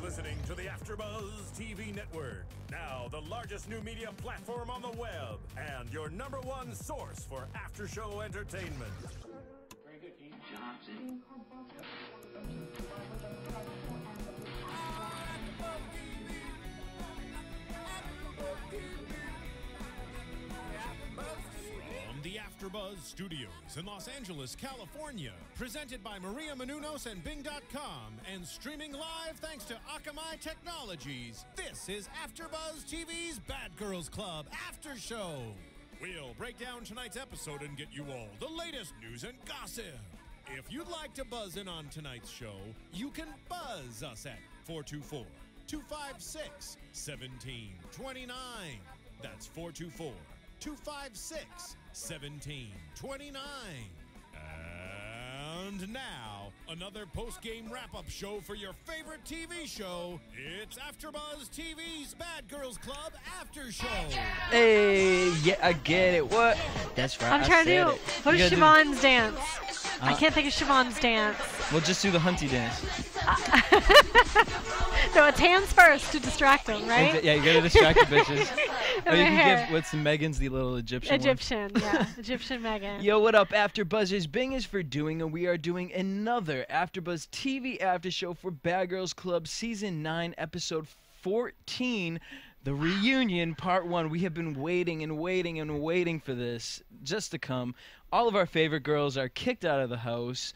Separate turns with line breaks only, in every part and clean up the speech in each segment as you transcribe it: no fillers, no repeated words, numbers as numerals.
listening to the AfterBuzz TV network, now the largest new media platform on the web, and your #1 source for after-show entertainment.
Very good, King Johnson.
From the AfterBuzz Studios in Los Angeles, California, presented by Maria Menounos and Bing.com, and streaming live thanks to Akamai Technologies, this is AfterBuzz TV's Bad Girls Club After Show. We'll break down tonight's episode and get you all the latest news and gossip. If you'd like to buzz in on tonight's show, you can buzz us at 424-256-1729. That's 424-256-1729. And now, another post-game wrap-up show for your favorite TV show. It's AfterBuzz TV's Bad Girls Club After Show.
Hey, yeah, I get it. What? That's right.
I'm trying to do. What is Chevonne's dance? I can't think of Chevonne's dance.
We'll just do the Hunty dance.
No, it's hands first to distract them, right?
Yeah, you gotta distract the bitches. Or you can give what's Megan's the little Egyptian
one. Yeah, Egyptian Mehgan.
Yo, what up, AfterBuzzers? Bing is for doing, and we are doing another AfterBuzz TV after show for Bad Girls Club Season 9, Episode 14, The Reunion, Part 1. We have been waiting and waiting and waiting for this just to come. All of our favorite girls are kicked out of the house.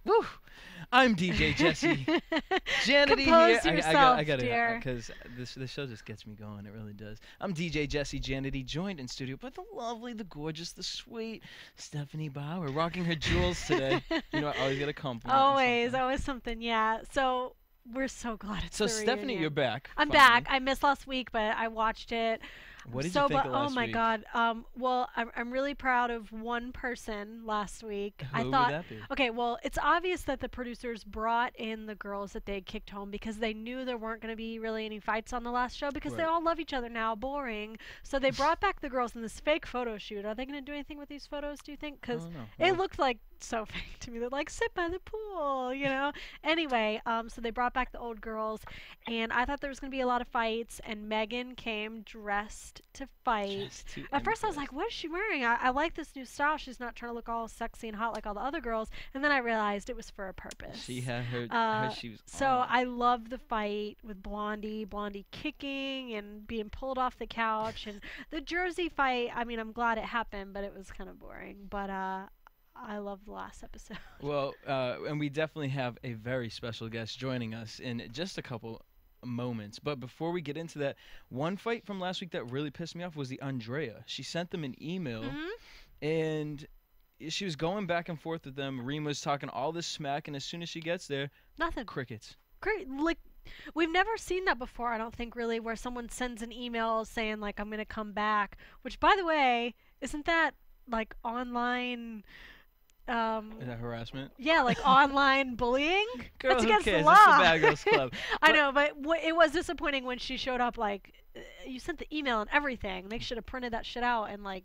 Woo! I'm DJ Jesse Janedy here.
Yourself,
I got
dear.
because this show just gets me going. It really does. I'm DJ Jesse Janedy, joined in studio by the lovely, the gorgeous, the sweet Stephanie Bauer, rocking her jewels today. You know, I always get a compliment.
Always something. Yeah. So we're so glad it's the
Stephanie,
reunion.
you're back.
I'm
finally.
back. I missed last week, but I watched it.
What did you think of last
Oh my
week?
God. Well, I'm really proud of one person last week.
Who
I
would
thought.
that be?
Okay, well, it's obvious that the producers brought in the girls that they had kicked home because they knew there weren't going to be really any fights on the last show because they all love each other now. Boring. So they brought back the girls in this fake photo shoot. Are they going to do anything with these photos? Do you think? Because it looked like so fake to me. They're like, sit by the pool, you know. Anyway, so they brought back the old girls, and I thought there was going to be a lot of fights. And Mehgan came dressed to fight. At first, I was like, what is she wearing? I like this new style. She's not trying to look all sexy and hot like all the other girls. And then I realized it was for a purpose.
She had her shoes on.
So I love the fight with Blondie kicking and being pulled off the couch. And the Jersey fight, I mean, I'm glad it happened, but it was kind of boring. But I love the last episode.
Well, and we definitely have a very special guest joining us in just a couple moments. But before we get into that, one fight from last week that really pissed me off was the Andrea. She sent them an email, and she was going back and forth with them. Reem was talking all this smack, and as soon as she gets there,
nothing.
Crickets.
Great. Like, we've never seen that before, I don't think, really, where someone sends an email saying, like, I'm going to come back. Which, by the way, isn't that, like, online...
Is that harassment?
Yeah, like online bullying.
Girl,
That's
who
against
cares?
the law.
It's the Bad Girls Club.
I know, but it was disappointing when she showed up. Like, you sent the email and everything. They should have printed that shit out and, like,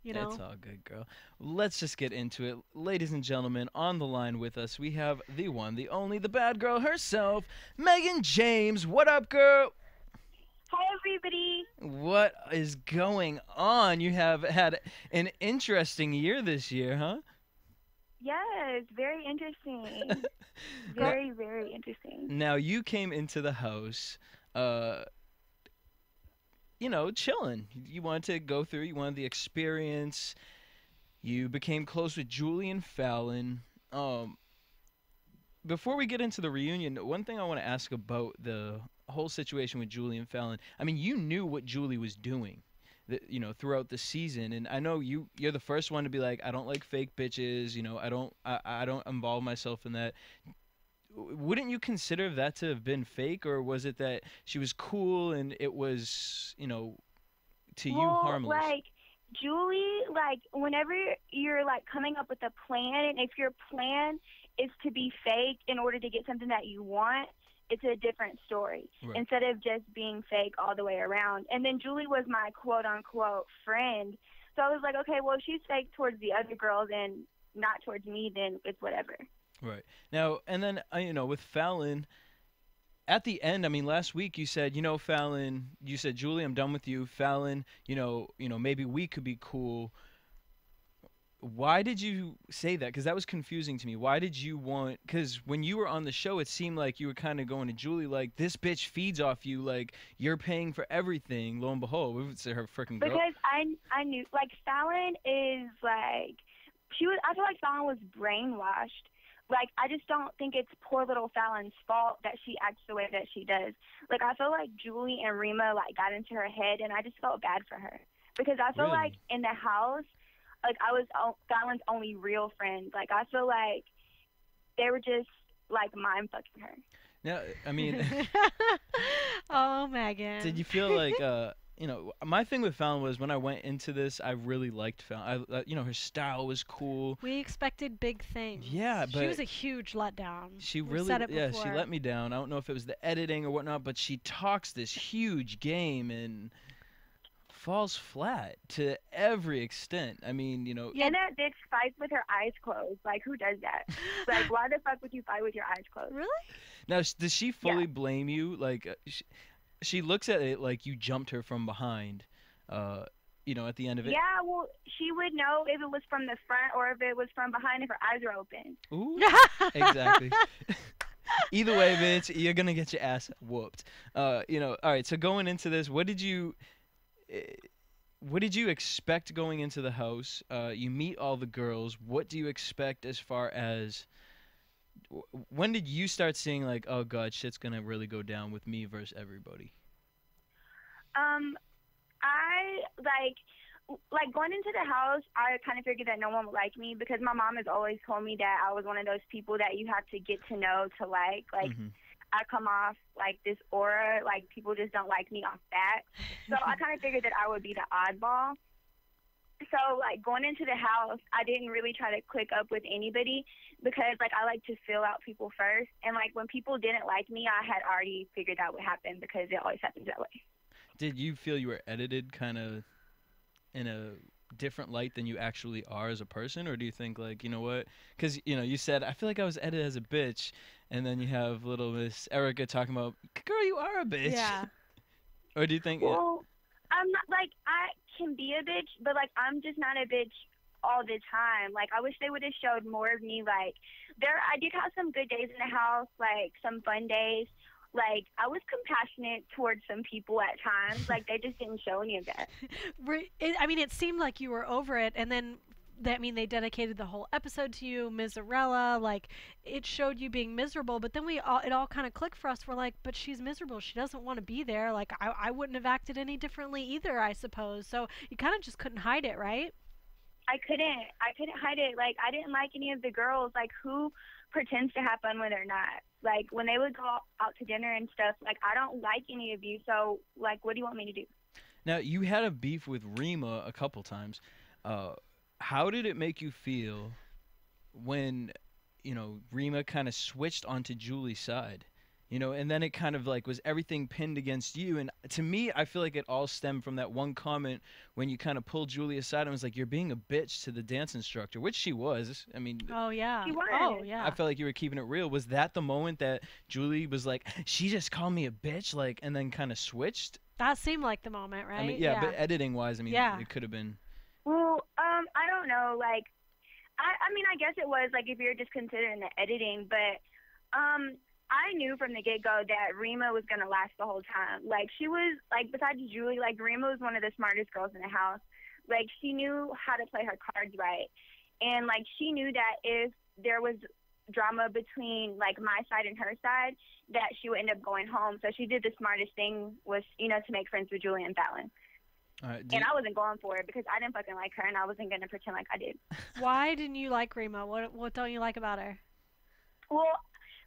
you know.
It's all good, girl. Let's just get into it. Ladies and gentlemen, on the line with us, we have the one, the only, the bad girl herself, Mehgan James. What up, girl?
Hi, everybody.
What is going on? You have had an interesting year this year, huh?
Yes, very interesting. Very, very interesting.
Now, you came into the house, you know, chilling. You wanted to go through, you wanted the experience. You became close with Julian Fallon. Before we get into the reunion, one thing I want to ask about the whole situation with Julian Fallon. I mean, you knew what Julie was doing, you know, throughout the season, and I know you're the first one to be like, I don't like fake bitches, you know, I don't involve myself in that. Wouldn't you consider that to have been fake, or was it that she was cool and it was, you know, to you harmless?
Like, Julie, like, whenever you're, like, coming up with a plan, and if your plan is to be fake in order to get something that you want, it's a different story, instead of just being fake all the way around. And then Julie was my quote-unquote friend. So I was like, okay, well, if she's fake towards the other girls and not towards me, then it's whatever.
Right. Now, and then, with Fallon, at the end, I mean, last week you said, Fallon, you said, Julie, I'm done with you. Fallon, maybe we could be cool. Why did you say that? Because that was confusing to me. Why did you want? Because when you were on the show, it seemed like you were kind of going to Julie like, this bitch feeds off you, like you're paying for everything. Lo and behold, we would say her freaking girl.
Because I knew, like, Fallon is like, I feel like Fallon was brainwashed. Like, I just don't think it's poor little Fallon's fault that she acts the way that she does. Like, I feel like Julie and Rima, like, got into her head, and I just felt bad for her. Because I feel like in the house, like, I was Fallon's only real friend. Like, I feel like they were just, like, mind-fucking her.
Now, I mean...
Oh, Mehgan.
Did you feel like... my thing with Fallon was when I went into this, I really liked Fallon. Her style was cool.
We expected big things.
Yeah, but
she was a huge letdown.
She
We've
really,
said it
yeah,
before.
she let me down. I don't know if it was the editing or whatnot, but she talks this huge game and falls flat to every extent. I mean,
Yeah, and that bitch fights with her eyes closed. Like, who does that? Like, why the fuck would you fight with your eyes closed?
Really?
Now, does she fully blame you? Like, she looks at it like you jumped her from behind. At the end of it.
Yeah, well, she would know if it was from the front or if it was from behind if her eyes are open.
Ooh, exactly. Either way, bitch, you're gonna get your ass whooped. All right. So going into this, what did you expect going into the house? You meet all the girls. What do you expect as far as? When did you start seeing like, oh god, shit's gonna really go down with me versus everybody?
I like going into the house, I kind of figured that no one would like me because my mom has always told me that I was one of those people that you have to get to know to like. I come off like this aura, like people just don't like me off that. So I kind of figured that I would be the oddball. So like going into the house, I didn't really try to click up with anybody because like I like to feel out people first. And like when people didn't like me, I had already figured out what happened because it always happens that way.
Did you feel you were edited kind of in a different light than you actually are as a person? Or do you think, like, you know what? Because, you said, I feel like I was edited as a bitch. And then you have little Miss Erica talking about, girl, you are a bitch.
Yeah.
Or do you think...
Well, I'm not, like, I can be a bitch, but, like, I'm just not a bitch all the time. Like, I wish they would have showed more of me. Like, I did have some good days in the house, like, some fun days. Like, I was compassionate towards some people at times. Like, they just didn't show any of that.
It seemed like you were over it, and then, they dedicated the whole episode to you, Miserella. Like, it showed you being miserable, but then it all kind of clicked for us. We're like, but she's miserable. She doesn't want to be there. Like, I wouldn't have acted any differently either, I suppose. So you kind of just couldn't hide it, right?
I couldn't hide it. Like, I didn't like any of the girls. Like, who pretends to have fun when they're not? Like, when they would go out to dinner and stuff, like, I don't like any of you, so, like, what do you want me to do?
Now, you had a beef with Rima a couple times. How did it make you feel when, Rima kind of switched onto Julie's side? And then it kind of, like, was everything pinned against you. And to me, I feel like it all stemmed from that one comment when you kind of pulled Julie aside and was like, you're being a bitch to the dance instructor, which she was. I mean...
Oh, yeah.
She was.
Oh, yeah.
I felt like you were keeping it real. Was that the moment that Julie was like, she just called me a bitch, like, and then kind of switched?
That seemed like the moment, right?
I mean, yeah. But editing-wise, it could have been...
Well, I don't know. Like, I guess it was, like, if you're just considering the editing, but, I knew from the get-go that Rima was going to last the whole time. Like, she was, like, besides Julie, like, Rima was one of the smartest girls in the house. Like, she knew how to play her cards right. And, like, she knew that if there was drama between, like, my side and her side, that she would end up going home. So she did the smartest thing was, to make friends with Julie and Fallon. And I wasn't going for it because I didn't fucking like her, and I wasn't going to pretend like I did.
Why didn't you like Rima? What don't you like about her?
Well,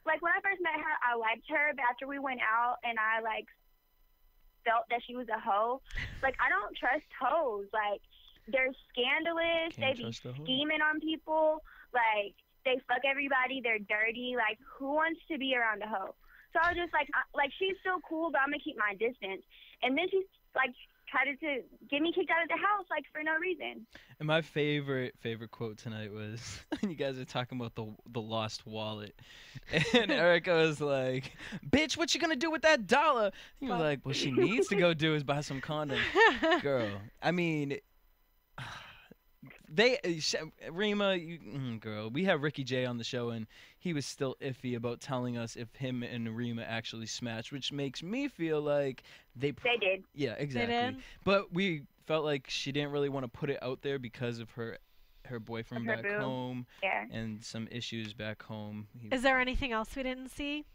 like, when I first met her, I liked her, but after we went out and I, like, felt that she was a hoe, like, I don't trust hoes. Like, they're scandalous. They be scheming on people. Like, they fuck everybody. They're dirty. Like, who wants to be around a hoe? So I was just like, she's still cool, but I'm going to keep my distance. And then she's, like, tried to get me kicked out of the house, like, for no reason.
And my favorite quote tonight was when you guys are talking about the lost wallet, and Erica was like, "Bitch, what you gonna do with that dollar?" He was like, "What she needs to go do is buy some condoms." Girl, I mean, Rima, girl, we have Ricky J on the show, and he was still iffy about telling us if him and Rima actually smashed, which makes me feel like they
did.
Yeah, exactly.
They did.
But we felt like she didn't really want to put it out there because of her boyfriend back home and some issues back home.
Is there anything else we didn't see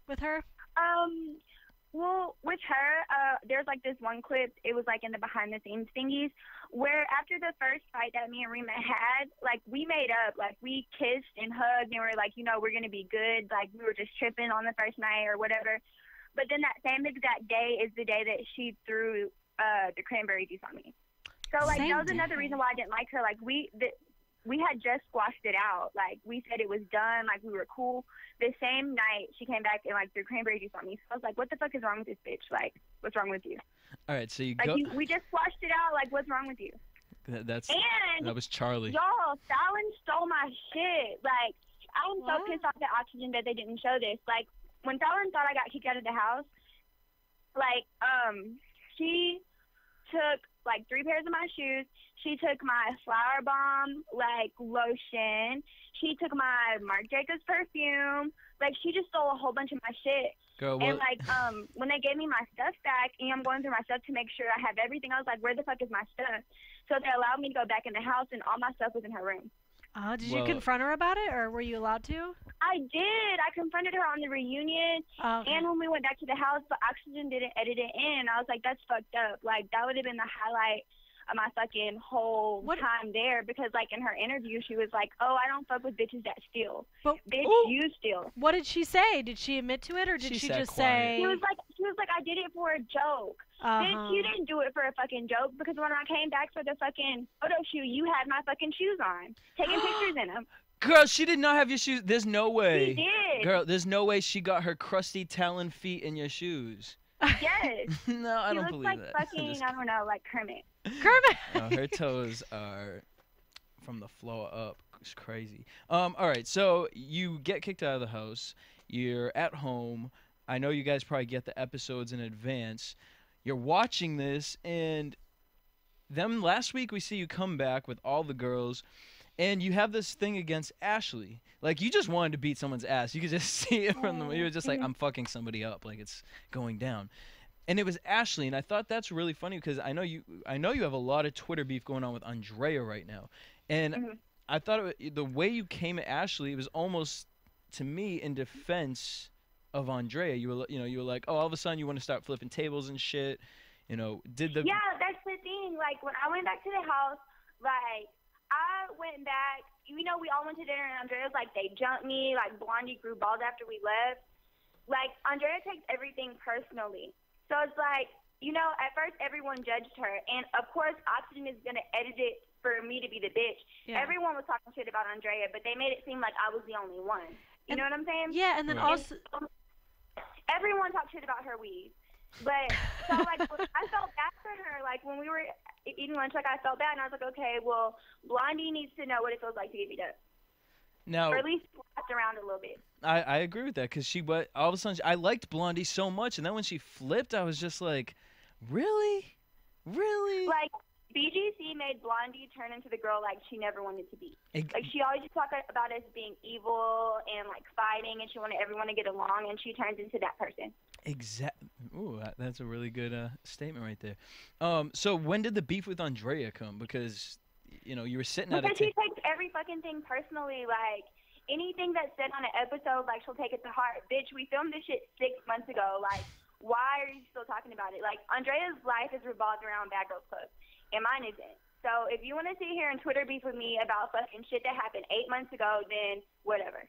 with her?
Well, with her, there's like this one clip, it was like in the behind the scenes thingies, where after the first fight that me and Rima had, like, we made up, like, we kissed and hugged and we were like, you know, we're going to be good, like, we were just tripping on the first night or whatever. But then that same exact day is the day that she threw the cranberry juice on me. So, like, that was another reason why I didn't like her. Like, we had just squashed it out. Like, we said it was done. Like, we were cool. The same night, she came back and, like, threw cranberry juice on me. So I was like, what the fuck is wrong with this bitch? Like, what's wrong with you?
All right, so
we just squashed it out. Like, what's wrong with you?
That was Charlie.
Y'all, Fallon stole my shit. Like, I'm so pissed off at Oxygen that they didn't show this. Like, when Fallon thought I got kicked out of the house, like, she took, like, 3 pairs of my shoes. She took my Flower Bomb, like, lotion. She took my Marc Jacobs perfume. Like, she just stole a whole bunch of my shit.
Girl,
and, like, when they gave me my stuff back, and I'm going through my stuff to make sure I have everything, I was like, where the fuck is my stuff? So they allowed me to go back in the house, and all my stuff was in her room.
Did you confront her about it, or were you allowed to?
I did. I confronted her on the reunion, and when we went back to the house, but Oxygen didn't edit it in. I was like, that's fucked up. Like, that would have been the highlight of my fucking whole time there, because, like, in her interview, she was like, oh, I don't fuck with bitches that steal. Bitch, you steal.
What did she say? Did she admit to it, or did she just say?
She was like, I did it for a joke. Bitch, you didn't do it for a fucking joke, because when I came back for the fucking photo shoot, you had my fucking shoes on, taking pictures in them.
Girl, she did not have your shoes. There's no way.
She did.
Girl, there's no way she got her crusty talon feet in your shoes.
Yes.
No, I don't believe
like
that.
Fucking, I don't know, like Kermit.
No, her toes are from the floor up. It's crazy. All right, so you get kicked out of the house. You're at home. I know you guys probably get the episodes in advance. You're watching this, and then last week we see you come back with all the girls, and you have this thing against Ashley. Like, you just wanted to beat someone's ass. You could just see it from the. You were just like, I'm fucking somebody up. Like, it's going down. And it was Ashley, and I thought that's really funny because I know you have a lot of Twitter beef going on with Andrea right now, and I thought the way you came at Ashley, it was almost to me in defense of Andrea. You were like, oh, all of a sudden you want to start flipping tables and shit. You know, Yeah,
that's the thing. Like, when I went back to the house, like, I went back. You know, we all went to dinner, and Andrea was like, they jumped me. Like, Blondie grew bald after we left. Like, Andrea takes everything personally. So it's like, you know, at first everyone judged her. And, of course, Oxygen is going to edit it for me to be the bitch. Yeah. Everyone was talking shit about Andrea, but they made it seem like I was the only one. You know what I'm saying?
Yeah, and then also...
Everyone talked shit about her weave. But, so, like, I felt bad for her. Like, when we were eating lunch, like, I felt bad. And I was like, okay, well, Blondie needs to know what it feels like to get beat up.
Now,
or at least slapped around a little bit.
I agree with that because all of a sudden I liked Blondie so much, and then when she flipped, I was just like, really?
Like, BGC made Blondie turn into the girl like she never wanted to be. Like, she always just talked about us being evil and, like, fighting, and she wanted everyone to get along, and she turns into that person.
Exactly. Ooh, that's a really good statement right there. So when did the beef with Andrea come? Because, you know, you were sitting at
Because she takes every fucking thing personally. Like, anything that's said on an episode, like, she'll take it to heart. Bitch, we filmed this shit 6 months ago. Like, why are you still talking about it? Like, Andrea's life is revolved around Bad Girls Club, and mine isn't. So if you want to sit here and Twitter beef with me about fucking shit that happened 8 months ago, then whatever.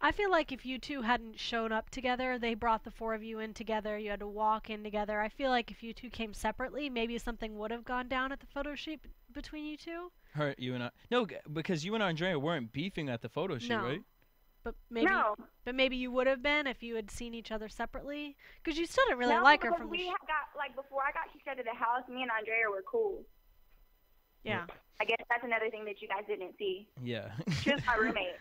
I feel like if you two hadn't shown up together, they brought the 4 of you in together, you had to walk in together. I feel like if you two came separately, maybe something would have gone down at the photo shoot between you two.
You and I. No, because you and Andrea weren't beefing at the photo shoot, right?
But maybe you would have been if you had seen each other separately, because you still didn't really
no,
like her
because
from
we
the
got like before I got kicked out of the house. Me and Andrea were cool.
Yeah.
I guess that's another thing that you guys didn't see.
Yeah.
She was my roommate.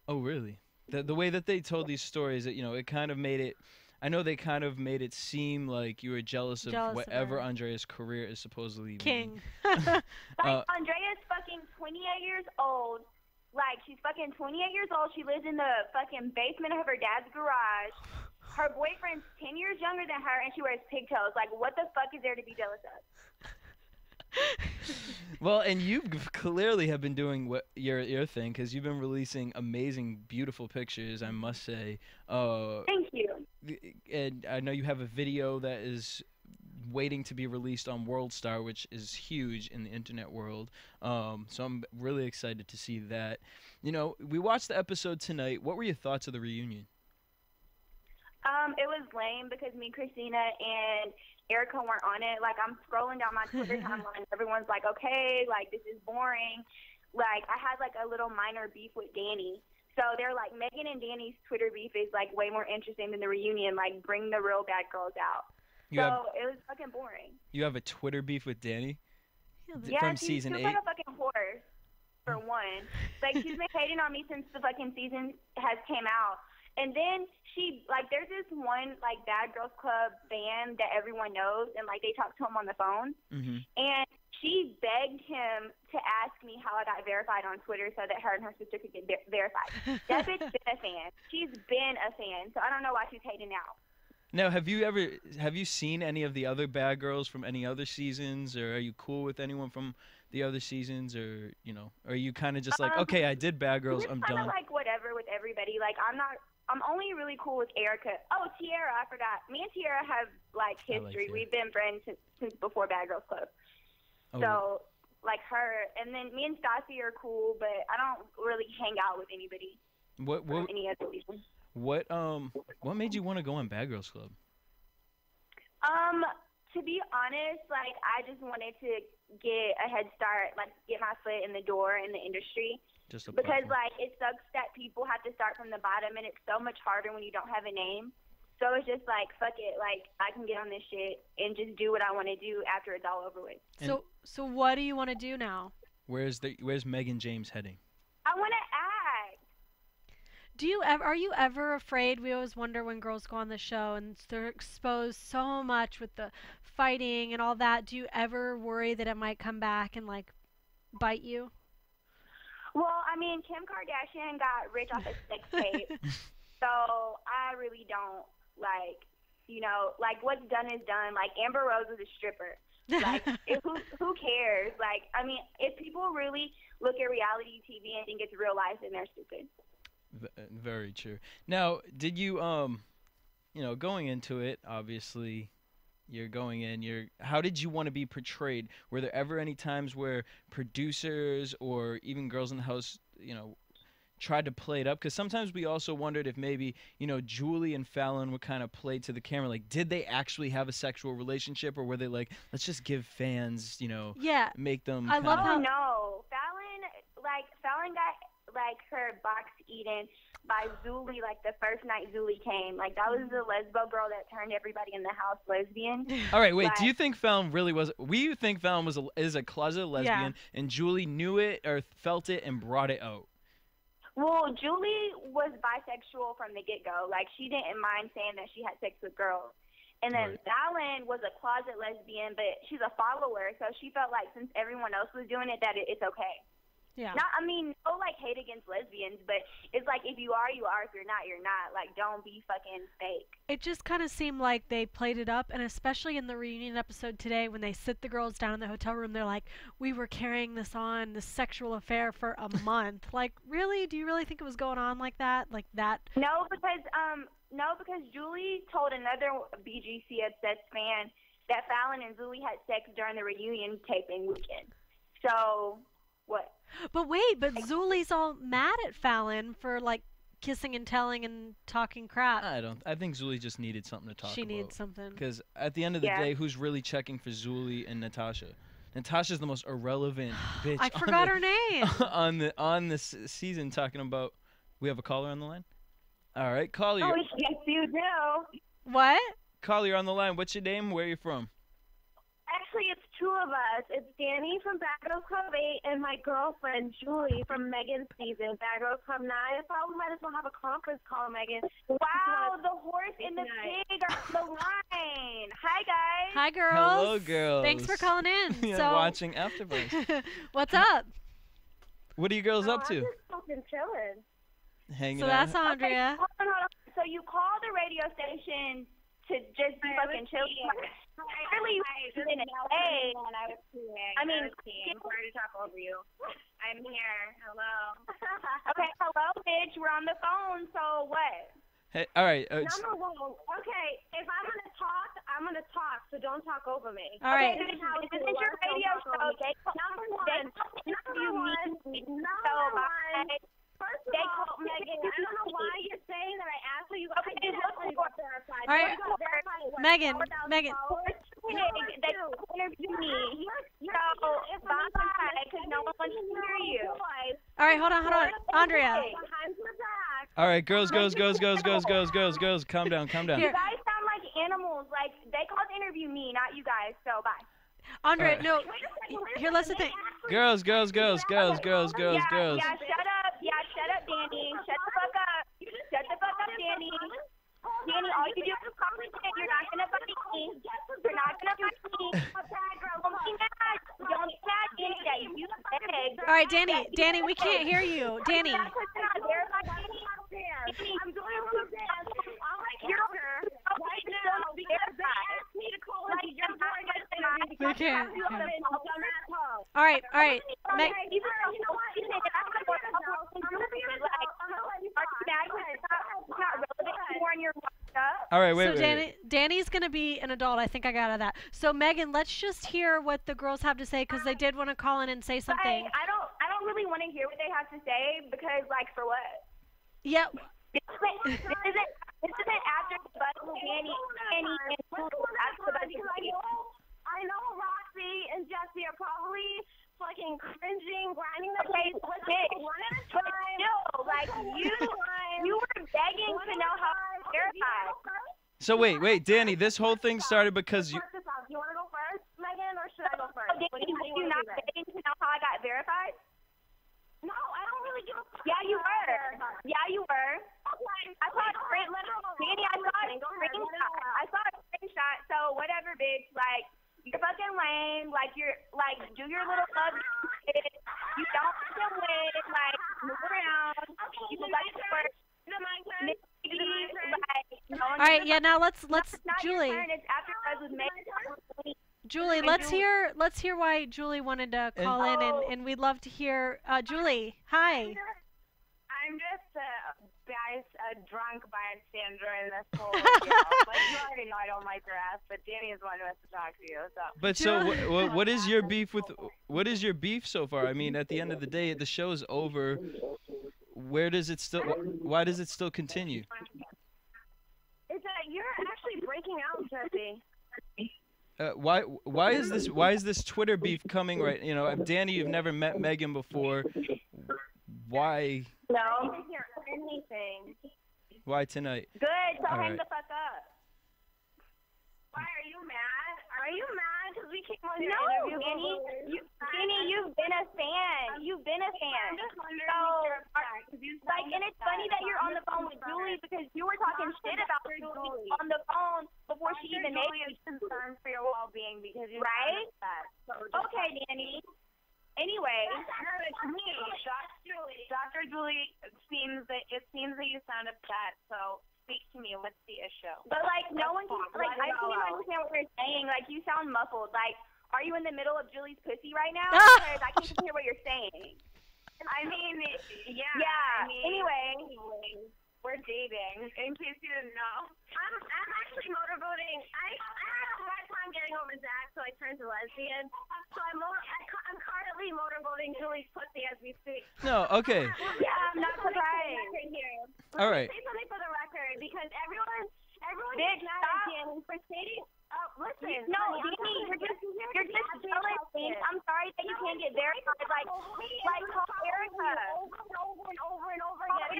Oh, really? The way that they told these stories, that it kind of made it. I know they kind of made it seem like you were jealous of whatever Andrea's career is supposedly
king.
Andrea's fucking 28 years old. Like, she's fucking 28 years old. She lives in the fucking basement of her dad's garage. Her boyfriend's 10 years younger than her, and she wears pigtails. Like, what the fuck is there to be jealous of?
Well, and you clearly have been doing what your thing, because you've been releasing amazing, beautiful pictures, I must say.
Thank you.
And I know you have a video that is waiting to be released on WorldStar, which is huge in the internet world. So I'm really excited to see that. We watched the episode tonight. What were your thoughts of the reunion?
It was lame because me, Christina, and Erica weren't on it. Like, I'm scrolling down my Twitter timeline. Everyone's like, okay, like, this is boring. Like, I had, like, a little minor beef with Dani. So they're like, Mehgan and Dani's Twitter beef is, like, way more interesting than the reunion. Like, bring the real bad girls out. It was fucking boring.
You have a Twitter beef with Dani?
Yeah,
from season 8?
She's like a fucking horse, for one. Like, she's been hating on me since the fucking season has came out. And then there's this one, like, Bad Girls Club fan that everyone knows, and, like, they talk to him on the phone.
Mm-hmm.
And she begged him to ask me how I got verified on Twitter so that her and her sister could get verified. That bitch been a fan. She's been a fan, so I don't know why she's hating now.
Now, have you seen any of the other Bad Girls from any other seasons, or are you cool with anyone from the other seasons, or, are you kind of just like, okay, I did Bad Girls, I'm done?
Kind of like whatever with everybody. Like, I'm only really cool with Erica. Oh, Tiara, I forgot. Me and Tiara have, like, history. We've been friends since before Bad Girls Club.
Oh.
So, like, her. And then me and Stassi are cool, but I don't really hang out with anybody.
What
any other reason.
What made you want to go on Bad Girls Club?
To be honest, like, I just wanted to get a head start, like, get my foot in the door in the industry. Because, like, it sucks that people have to start from the bottom, and it's so much harder when you don't have a name. So it's just like, fuck it, like, I can get on this shit and just do what I want to do after it's all over with.
So what do you want to do now?
Where's Mehgan James heading?
I want to act.
Are you ever afraid? We always wonder when girls go on the show and they're exposed so much with the fighting and all that. Do you ever worry that it might come back and, like, bite you?
Well, I mean, Kim Kardashian got rich off of sex tape, so I really don't, like, like, what's done is done. Like, Amber Rose was a stripper. Like, who cares? Like, I mean, if people really look at reality TV and think it's real life, then they're stupid.
Very true. Now, did you, going into it, obviously, you're going in, how did you want to be portrayed? Were there ever any times where producers or even girls in the house, tried to play it up? Because sometimes we also wondered if maybe, Julie and Fallon would kind of play to the camera. Like, did they actually have a sexual relationship, or were they like, let's just give fans, make them
I love how...
No. Fallon got, like, her box eaten by Zuli, like, the first night Zuli came. Like, that was the lesbo girl that turned everybody in the house lesbian.
All right, wait, do you think Fallon really was... We think Fallon is a closet lesbian, and Julie knew it or felt it and brought it out?
Well, Julie was bisexual from the get-go. Like, she didn't mind saying that she had sex with girls. And then Fallon was a closet lesbian, but she's a follower, so she felt like since everyone else was doing it, that it's okay.
Yeah.
No, like, hate against lesbians, but it's like, if you are, you are. If you're not, you're not. Like, don't be fucking fake.
It just kind of seemed like they played it up, and especially in the reunion episode today, when they sit the girls down in the hotel room, they're like, we were carrying this sexual affair for a month. Like, really? Do you really think it was going on like that? Like that?
No, because Julie told another BGC obsessed fan that Fallon and Zuli had sex during the reunion taping weekend. So... What?
But wait, Zuli's all mad at Fallon for, like, kissing and telling and talking crap.
I think Zuli just needed something to talk about.
She needed something.
Because at the end of the day, who's really checking for Zuli and Natasha? Natasha's the most irrelevant bitch.
I forgot her name.
on this season, talking about We have a caller on the line? All right, caller.
Oh, yes, you do.
What?
Caller, you're on the line. What's your name? Where are you from?
Actually, it's two of us. It's Dani from Bad Girls Club 8 and my girlfriend, Julie, from Mehgan's season, Bad Girls Club 9. I thought we might as well have a conference call, Mehgan. Wow, the horse and the pig are on the line. Hi, guys.
Hi, girls.
Hello, girls.
Thanks for calling in.
Yeah,
So,
watching AfterBuzz.
what's up?
What are you girls up to?
I'm just fucking chilling.
Hanging
So
out.
that's Andrea.
Okay, hold on. So you call the radio station to just be fucking chill? Really, in LA. I mean,
I'm sorry to talk over you. I'm here. Hello.
Okay, hello, bitch. We're on the phone. So what?
Hey, all right.
Number one. Okay, if I'm gonna talk. So don't talk over me.
All right.
Okay, this is your radio show. Number one. First of all, Mehgan, I don't know why you're saying that I asked you. Okay,
All right. Mehgan.
They interviewed me. So, bye, because no one wants to hear you.
All right, hold on. Andrea.
All right, girls. Calm down.
You guys sound like animals. Like, they called to interview me, not you guys. So, bye.
Andrea,
All right.
no. Here, listen to me.
Girls.
Yeah, shut up, Dani. Shut the fuck up, Dani. Dani, all you do is comment. You're not gonna fight me. Don't be mad, Dani, that you beg.
All right, Dani, we can't hear you. Dani. We can't. All right.
All right,
So Dani's gonna be an adult. I think I got out of that. So Mehgan, let's just hear what the girls have to say because they did want to call in and say something.
I don't really want to hear what they have to say because, like, for what?
Yep.
This isn't after the buzz with Dani and after the buzz with Dani. I know Roxy and Jesse are probably fucking cringing, grinding their face. One at a time. No, like you were begging to know how to verify.
So wait, Dani. This whole thing started because you.
You want to go first, Mehgan, or should I go first? Did you not begging to know how I got verified? No, I don't really give a fuck. Yeah, you were. I saw a screenshot. So whatever, bitch. Like, you're fucking lame. Like, you're like, do your little love shit. You don't fucking win. Like, move around. You like to work.
All right. Yeah. Now let's Julie. Julie, let's hear why Julie wanted to call in, and we'd love to hear Julie. Hi.
I'm just a drunk bystander in this whole deal. Like, you already know I don't like your ass, but Dani is one who has to talk to you. So.
But so, what is your beef with? What is your beef so far? I mean, at the end of the day, the show's over. Where does it still? Why does it still continue?
It's that you're actually breaking out, Jesse.
Why is this Twitter beef coming right? You know, Dani, you've never met Mehgan before. Why?
No, I didn't hear anything.
Why tonight?
Good, so
All
hang
right.
the fuck up. Why are you mad? Are you mad because we came on your interview? Dani, you've been a fan. So, like, and it's funny that you're on the phone with Julie because you were talking shit about Julie on the phone before she even made you.
Concerned for your well-being because you
right? Okay, Dani. Anyway,
Dr. Julie, it seems that you sound upset. So speak to me. What's the issue?
But like, no one can. Like, I can't even understand what you're saying. Like, you sound muffled. Like, are you in the middle of Julie's pussy right now? Because I can't hear what you're saying.
I mean, yeah.
Yeah.
I mean,
anyway,
we're dating. In case you didn't know, I'm actually motorboating. I had a hard time getting over Zach, so I turned to lesbian. So I'm currently motorboating Julie's pussy as we speak.
No, okay.
Yeah, I'm not surprised.
All right.
Say something for the record because everyone is mad at Dani for stating. Listen, no, Dani, you're just jealous. I'm sorry that you can't get verified. Like call Erica. Over and over again.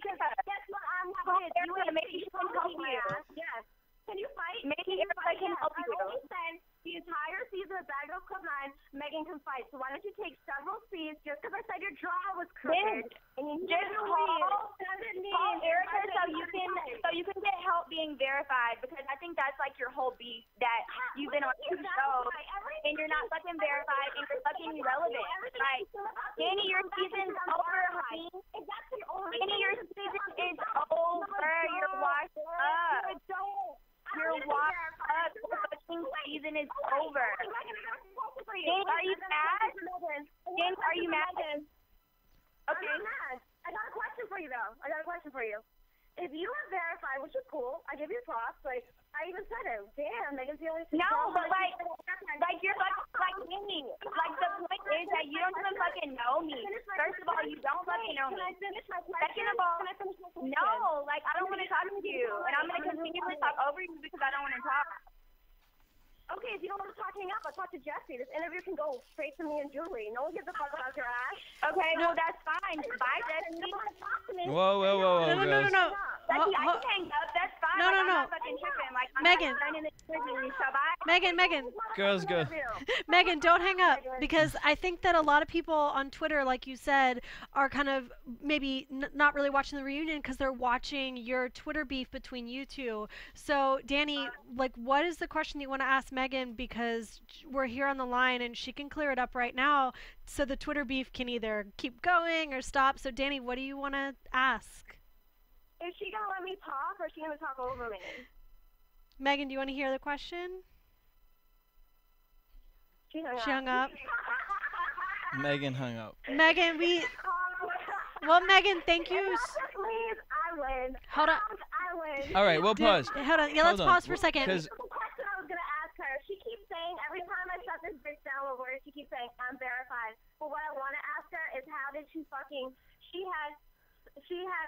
weird. Just call Erica so you can get help being verified, because I think that's like your whole beef, that you've been on 2 shows and you're not fucking verified and you're fucking irrelevant. Like, Dani, your season's over, honey. Dani, your season is over. You're washed up. You're washed up. The fucking season is over. Dani, are you mad? Dani, are you mad? Okay.
I'm not mad. I got a question for you, though. If you were verified, which is cool, I give you props. Like, I even said it. Damn, Mehgan's the only.
No, but like you're like me. Like, the point is that you don't even fucking know me. First of all, you don't fucking know me. Second of all, no, like, I don't want to talk to you, and I'm gonna continue to talk over you because I don't want to talk.
Okay, if you don't want to talk, hang up. I'll talk to Jesse. This interview can go straight to me and Julie. No one gives a fuck about your ass.
Okay, no, that's fine. Bye, Jesse.
Whoa, guys.
No.
Jesse, I can hang up. That's fine.
No.
I'm not fucking tripping. Like, I'm
Mehgan.
not signing this interview, so bye.
Mehgan.
Girls, go.
Mehgan, don't hang up, because I think that a lot of people on Twitter, like you said, are kind of maybe not really watching the reunion because they're watching your Twitter beef between you two. So, Dani, like, what is the question you want to ask Mehgan? Because we're here on the line and she can clear it up right now, so the Twitter beef can either keep going or stop. So, Dani, what do you want to ask?
Is she going to let me talk, or is she going to talk over me?
Mehgan, do you want to hear the question?
She
hung up.
Mehgan hung up.
Mehgan, Mehgan, thank you.
Please, I win.
Hold on.
I win.
All right, we'll pause.
Hold on. Yeah, let's pause for a second.
The question I was going to ask her, she keeps saying, every time I shut this bitch down with words, she keeps saying, I'm verified. But what I want to ask her is, how did she had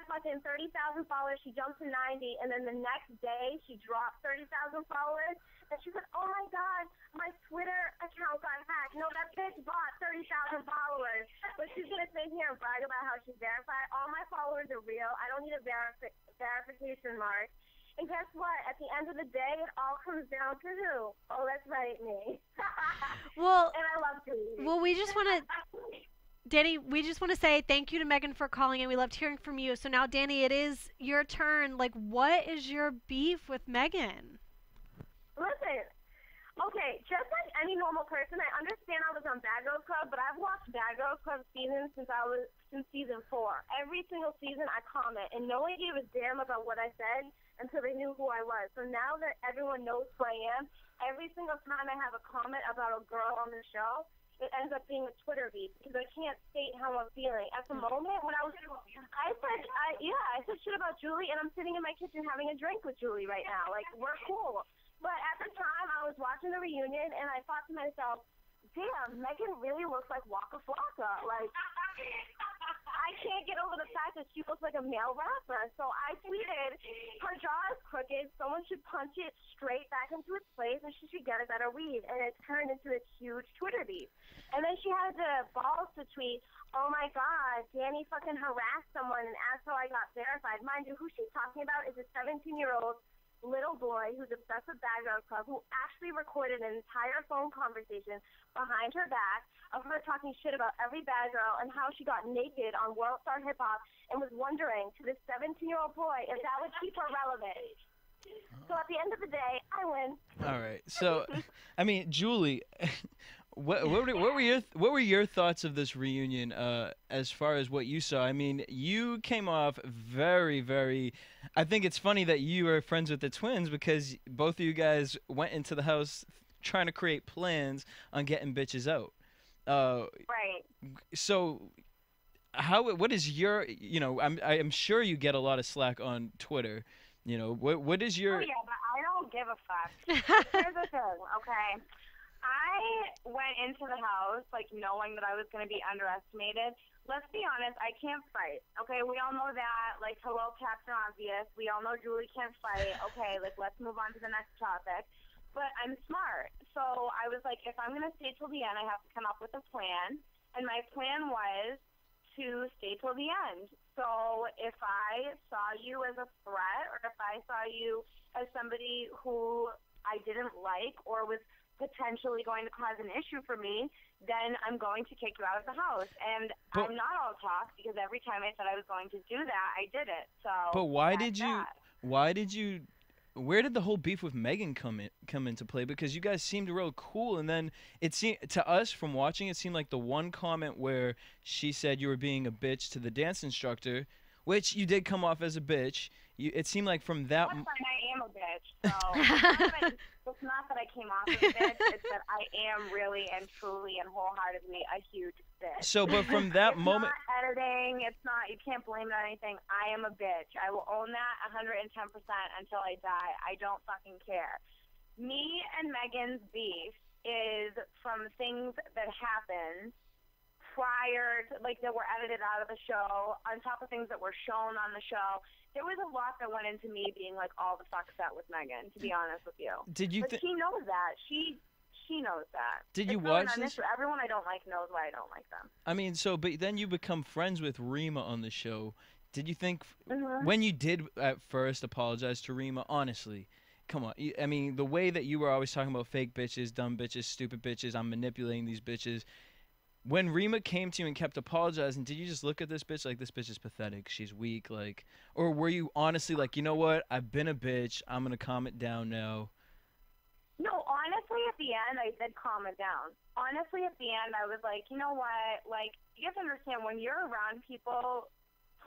fucking 30,000 followers. She jumped to 90, and then the next day she dropped 30,000 followers. And she said, "Oh my God, my Twitter account got hacked." No, that bitch bought 30,000 followers. But she's gonna sit here and brag about how she's verified. All my followers are real. I don't need a verification mark. And guess what? At the end of the day, it all comes down to who? Oh, that's right, me.
Well,
and I love you.
Well, we just want to. Dani, we just want to say thank you to Mehgan for calling in. We loved hearing from you. So now, Dani, it is your turn. Like, what is your beef with Mehgan?
Listen, okay, just like any normal person, I understand I was on Bad Girls Club, but I've watched Bad Girls Club seasons since season 4. Every single season I comment, and no one gave a damn about what I said until they knew who I was. So now that everyone knows who I am, every single time I have a comment about a girl on the show, it ends up being a Twitter beef because I can't state how I'm feeling. At the moment, when I said shit about Julie, and I'm sitting in my kitchen having a drink with Julie right now. Like, we're cool. But at the time, I was watching the reunion, and I thought to myself, damn, Mehgan really looks like Waka Flocka. Like, I can't get over the fact that she looks like a male rapper. So I tweeted, her jaw is crooked. Someone should punch it straight back into its place, and she should get a better weed. And it turned into this huge Twitter beef. And then she had the balls to tweet, "Oh my God, Dani fucking harassed someone and asked how I got verified." Mind you, who she's talking about is a 17-year-old little boy who's obsessed with Bad Girls Club, who actually recorded an entire phone conversation behind her back of her talking shit about every bad girl and how she got naked on World Star Hip Hop, and was wondering to this 17-year-old boy if that would keep her relevant. So at the end of the day, I win.
All right. So, I mean, Julie, what were your thoughts of this reunion as far as what you saw? I mean, you came off very, very. I think it's funny that you were friends with the twins because both of you guys went into the house trying to create plans on getting bitches out.
Right.
So, what is your? You know, I'm sure you get a lot of slack on Twitter. You know, what is your?
Oh yeah, but I don't give a fuck. Here's the thing, okay? I went into the house like knowing that I was going to be underestimated. Let's be honest, I can't fight. Okay, we all know that. Like, hello, Captain Obvious. We all know Julie can't fight. Okay, like, let's move on to the next topic. But I'm smart, so I was like, if I'm going to stay till the end, I have to come up with a plan. And my plan was to stay till the end. So if I saw you as a threat, or if I saw you as somebody who I didn't like or was
potentially going to cause an issue for me, then I'm going to kick you out of the house. And I'm not all talk, because every time I said I was going to do that, I did it. So.
But why did you? Where did the whole beef with Mehgan come into play? Because you guys seemed real cool, and then it seemed to us from watching, it seemed like the one comment where she said you were being a bitch to the dance instructor, which you did come off as a bitch. It seemed like from that.
That's fine, I am a bitch. So it's not that I came off as a bitch. It's that I am really and truly and wholeheartedly a huge bitch.
So, but from that moment.
It's not editing. It's not. You can't blame it on anything. I am a bitch. I will own that 110% until I die. I don't fucking care. Me and Mehgan's beef is from things that happened prior to, like, that were edited out of the show, on top of things that were shown on the show. There was a lot that went into me being like all the fuck set with Mehgan, to be honest with you.
Did you?
But she knows that. She knows that.
Did you
it's
watch
really
this?
Everyone I don't like knows why I don't like them.
I mean, but then you become friends with Rima on the show. Did you think when you did at first apologize to Rima, honestly? Come on. I mean, the way that you were always talking about fake bitches, dumb bitches, stupid bitches, I'm manipulating these bitches. When Rima came to you and kept apologizing, did you just look at this bitch like, this bitch is pathetic, she's weak, like, or were you honestly like, you know what, I've been a bitch, I'm going to calm it down now?
No, honestly, at the end, I did calm it down. Honestly, at the end, I was like, you know what, like, you have to understand, when you're around people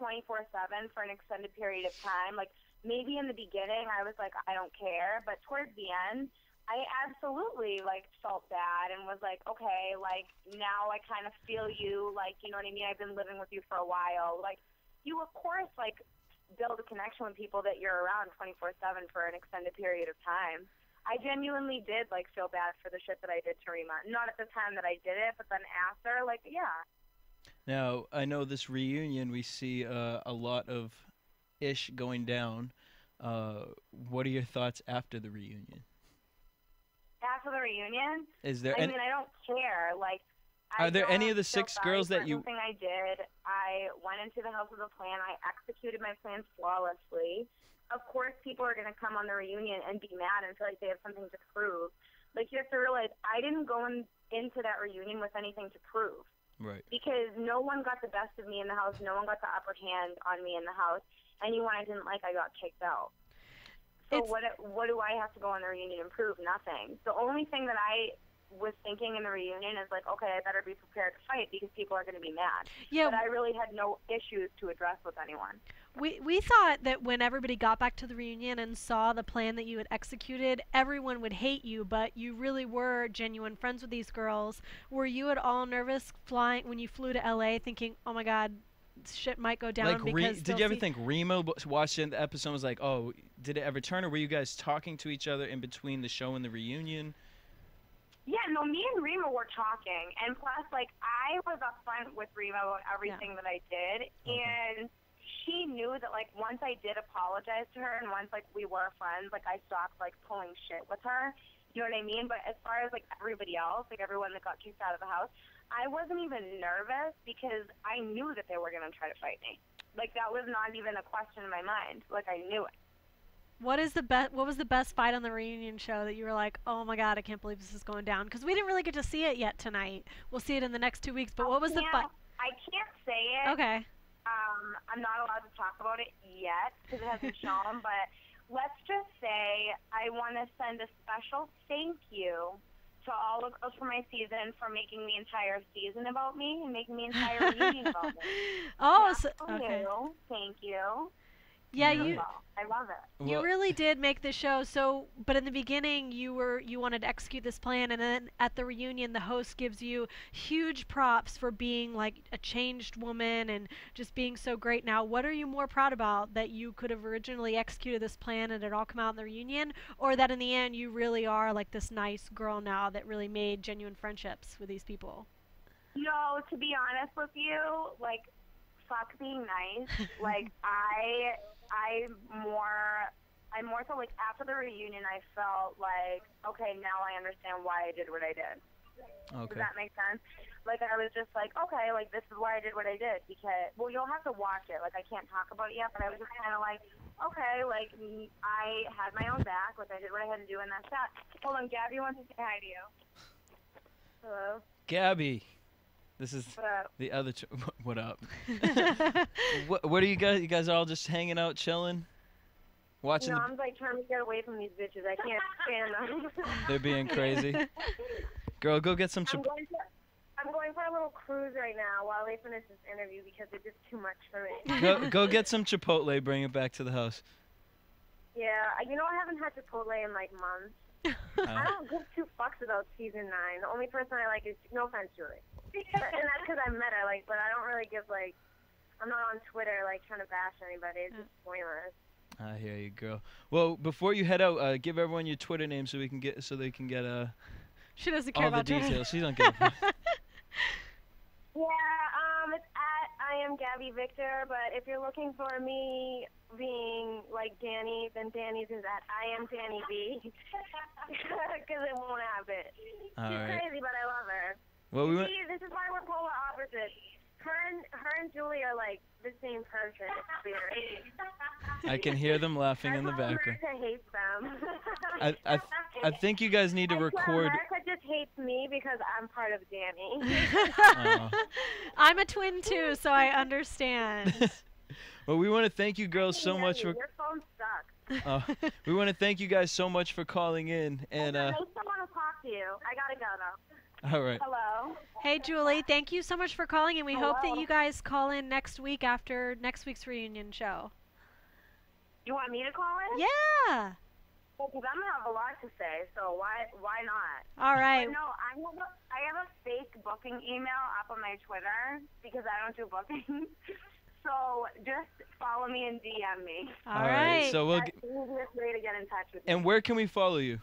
24/7 for an extended period of time, like, maybe in the beginning, I was like, I don't care, but towards the end, I absolutely, like, felt bad and was like, okay, like, now I kind of feel you, like, you know what I mean? I've been living with you for a while. Like, you, of course, like, build a connection with people that you're around 24/7 for an extended period of time. I genuinely did, like, feel bad for the shit that I did to Rima. Not at the time that I did it, but then after, like, yeah.
Now, I know this reunion, we see a lot of ish going down. What are your thoughts after the reunion?
After the reunion,
is there?
I mean, I don't care. Like,
are there any of the 6 girls that you?
Everything I did, I went into the house with a plan. I executed my plan flawlessly. Of course, people are gonna come on the reunion and be mad and feel like they have something to prove. Like, you have to realize, I didn't go into that reunion with anything to prove.
Right.
Because no one got the best of me in the house. No one got the upper hand on me in the house. Anyone I didn't like, I got kicked out. So what do I have to go on the reunion and prove? Nothing. The only thing that I was thinking in the reunion is like, okay, I better be prepared to fight because people are going to be mad. Yeah. But I really had no issues to address with anyone.
We thought that when everybody got back to the reunion and saw the plan that you had executed, everyone would hate you, but you really were genuine friends with these girls. Were you at all nervous when you flew to LA thinking, oh my God, shit might go down?
Like,
because
did you ever think Rima watching the episode was like, oh, did it ever turn, or were you guys talking to each other in between the show and the reunion?
Yeah, no, me and Rima were talking, and plus, like, I was upfront with Rima about everything that I did, and she knew that, like, once I did apologize to her, and once, like, we were friends, like, I stopped, like, pulling shit with her, you know what I mean? But as far as, like, everybody else, like, everyone that got kicked out of the house, I wasn't even nervous because I knew that they were going to try to fight me. Like, that was not even a question in my mind. Like, I knew it.
What was the best fight on the reunion show that you were like, oh my God, I can't believe this is going down? Because we didn't really get to see it yet tonight. We'll see it in the next 2 weeks. But what was the fight?
I can't say it.
Okay.
I'm not allowed to talk about it yet because it hasn't shown. But let's just say I want to send a special thank you to all of girls for my season for making the entire season about me and making the entire reunion about me.
Oh, so, okay.
Thank you.
Yeah,
I love it.
You really did make the show. So, but in the beginning, you wanted to execute this plan, and then at the reunion, the host gives you huge props for being like a changed woman and just being so great. Now, what are you more proud about, that you could have originally executed this plan and it all come out in the reunion, or that in the end you really are like this nice girl now that really made genuine friendships with these people?
No, to be honest with you, like, fuck being nice. Like, I'm more so, like, after the reunion, I felt like, okay, now I understand why I did what I did.
Okay.
Does that make sense?
like, I was just like, okay, like, this is why I did what I did, because, well, you'll have to watch it. Like, I can't talk about it yet, but I was just kind of like, okay, like, I had my own back. Like, I did what I had to do, and that's that. Hold on, Gabi wants to say hi to you. Hello?
Gabi. This is
What up?
the other. What up? What are you guys? You guys all just hanging out, chilling, watching?
No, I'm like trying to get away from these bitches. I can't stand them.
They're being crazy. Girl, go get some.
I'm going for a little cruise right now while they finish this interview because it's just too much for me.
Go get some Chipotle. Bring it back to the house.
Yeah, you know I haven't had Chipotle in like months. I don't give two fucks about season 9. The only person I like is, no offense, Julie. And that's because I met her, like, but I don't really give, like, I'm not on Twitter, like, trying to bash anybody. It's just pointless.
I hear you, girl. Well, before you head out, give everyone your Twitter name so they can get
She doesn't care
all the
about Twitter.
details. She don't care.
Yeah, it's at I am Gabi Victor, but if you're looking for me being like Dani, then Dani's is at I am Dani B. Because it won't happen.
All
She's
right.
crazy, but I love her.
Well,
See, this is why we're polar opposites. Her and Julie are like the same person. It's weird.
I can hear them laughing in the background.
America hates them.
I think you guys need to record.
America just hates me because I'm part of Dani.
I'm a twin too, so I understand.
Well, we want to thank you girls so much for.
Your phone sucks.
We want to thank you guys so much for calling in, and
I still want to talk to you. I gotta go though.
all right.
Hello.
Hey, Julie, thank you so much for calling, and we hope that
Hello.
you guys call in next week after next week's reunion show.
You want me to call in?
Yeah.
Well, because I'm gonna have a lot to say, so why not?
All right.
But no, I have a fake booking email up on my Twitter because I don't do bookings. So just follow me and DM me.
All right.
So we'll.
That's the easiest way to get in touch with me.
And where can we follow you?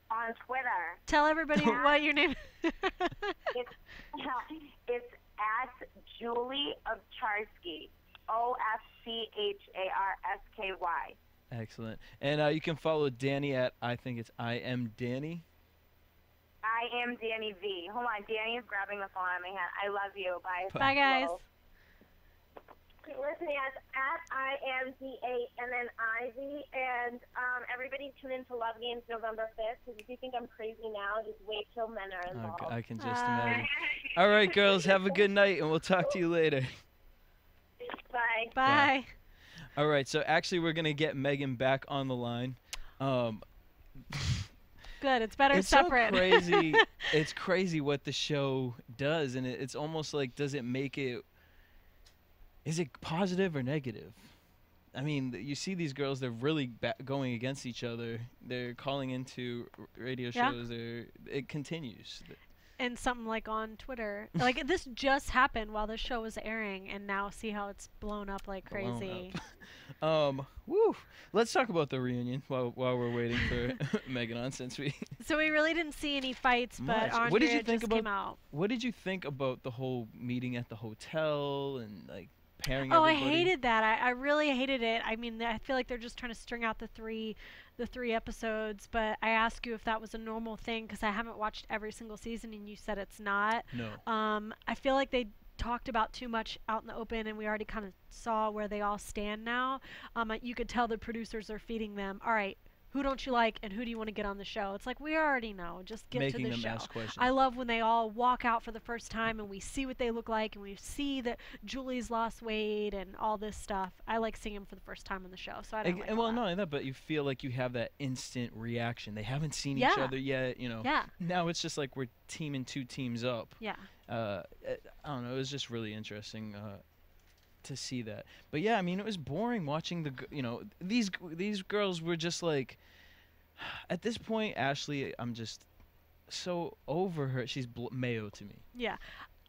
On Twitter.
Tell everybody what your name is.
It's at Julie Ovcharsky. OFCHARSKY.
Excellent. And you can follow Dani at I think it's I am Dani.
I am Dani V. Hold on, Dani is grabbing the phone out of my hand. I love you. Bye.
Bye, guys.
Hello. Listen, yes, at IMDA and then Ivy, and everybody tune in to Love Games November 5th, because if you think I'm crazy now, just wait till men are involved.
I can just imagine. All right, girls, have a good night, and we'll talk to you later.
Bye.
Bye.
All right, so actually we're going to get Mehgan back on the line.
Good. It's better
It's
separate.
so crazy. It's crazy what the show does, and it's almost like, does it make it... Is it positive or negative? I mean, you see these girls, they're really going against each other. They're calling into radio shows. It continues.
And something like on Twitter. Like, this just happened while the show was airing, and now see how it's blown up like crazy.
Woo. Let's talk about the reunion while we're waiting for Mehgan on, since we...
So we really didn't see any fights, but Andrea
what did you think
just
about,
came out.
What did you think about the whole meeting at the hotel and, like, pairing
Oh,
everybody?
I hated that. I really hated it. I mean, I feel like they're just trying to string out the three episodes. But I asked you if that was a normal thing because I haven't watched every single season, and you said it's not.
No.
I feel like they talked about too much out in the open, and we already kind of saw where they all stand now. You could tell the producers are feeding them, all right, who don't you like and who do you want to get on the show? It's like, we already know. Just get
Making
to the
them
show.
ask questions.
I love when they all walk out for the first time and we see what they look like and we see that Julie's lost weight and all this stuff. I like seeing them for the first time on the show. So I don't like
well, not only that, but you feel like you have that instant reaction. They haven't seen each other yet, you know.
Yeah.
Now it's just like we're teaming two teams up.
Yeah.
I don't know. It was just really interesting to see that. But yeah, I mean, it was boring watching these girls were just like, at this point, Ashley, I'm just so over her. She's Mayo to me.
Yeah.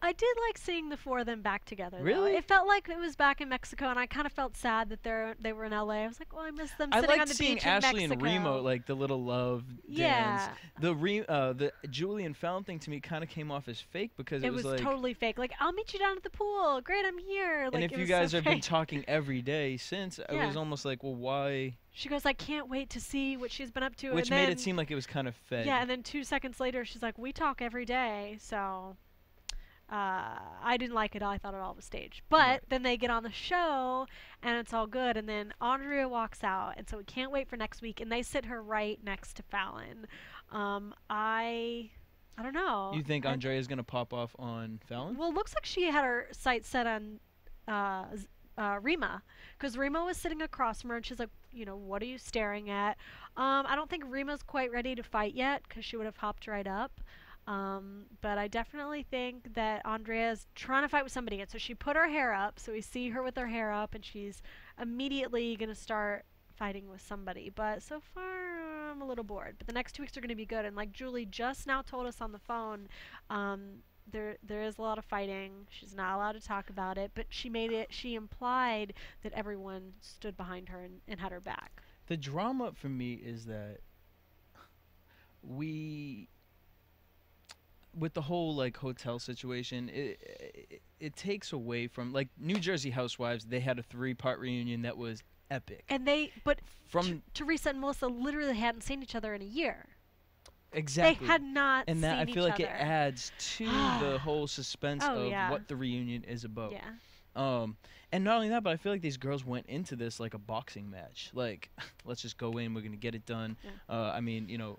I did like seeing the four of them back together.
Really?
Though. It felt like it was back in Mexico, and I kind of felt sad that they were in LA. I was like, oh, I miss them sitting on the
seeing
beach
Ashley
in Mexico.
and Remo, like the little love
Yeah.
dance. The Julian Fallon thing to me kind of came off as fake because it
was
like
totally fake. Like, I'll meet you down at the pool. Great, I'm here. Like,
and if
it
you
was
guys
so
have been
fake.
talking every day since, it was almost like, well, why?
She goes, I can't wait to see what she's been up to.
Which
and
made
then,
it seem like it was kind of fake.
Yeah, and then 2 seconds later, she's like, we talk every day, so... I didn't like it. I thought it all was staged. But then they get on the show, and it's all good. And then Andrea walks out, and so we can't wait for next week. And they sit her right next to Fallon. I don't know.
You think Andrea's gonna pop off on Fallon?
Well, it looks like she had her sights set on Rima, because Rima was sitting across from her, and she's like, you know, what are you staring at? I don't think Rima's quite ready to fight yet, because she would have hopped right up. But I definitely think that Andrea's trying to fight with somebody. And so she put her hair up. So we see her with her hair up, and she's immediately going to start fighting with somebody. But so far, I'm a little bored. But the next 2 weeks are going to be good. And like Julie just now told us on the phone, there is a lot of fighting. She's not allowed to talk about it. But she implied that everyone stood behind her and had her back.
The drama for me is that with the whole like hotel situation, it takes away from like New Jersey Housewives. They had a 3-part reunion that was epic.
And Teresa and Melissa literally hadn't seen each other in a year.
Exactly.
They had not
and that
seen
I feel
each
like
other.
it adds to the whole suspense of
yeah.
what the reunion is about.
Yeah.
And not only that, but I feel like these girls went into this like a boxing match. Like, let's just go in. We're gonna get it done. Yeah. I mean, you know.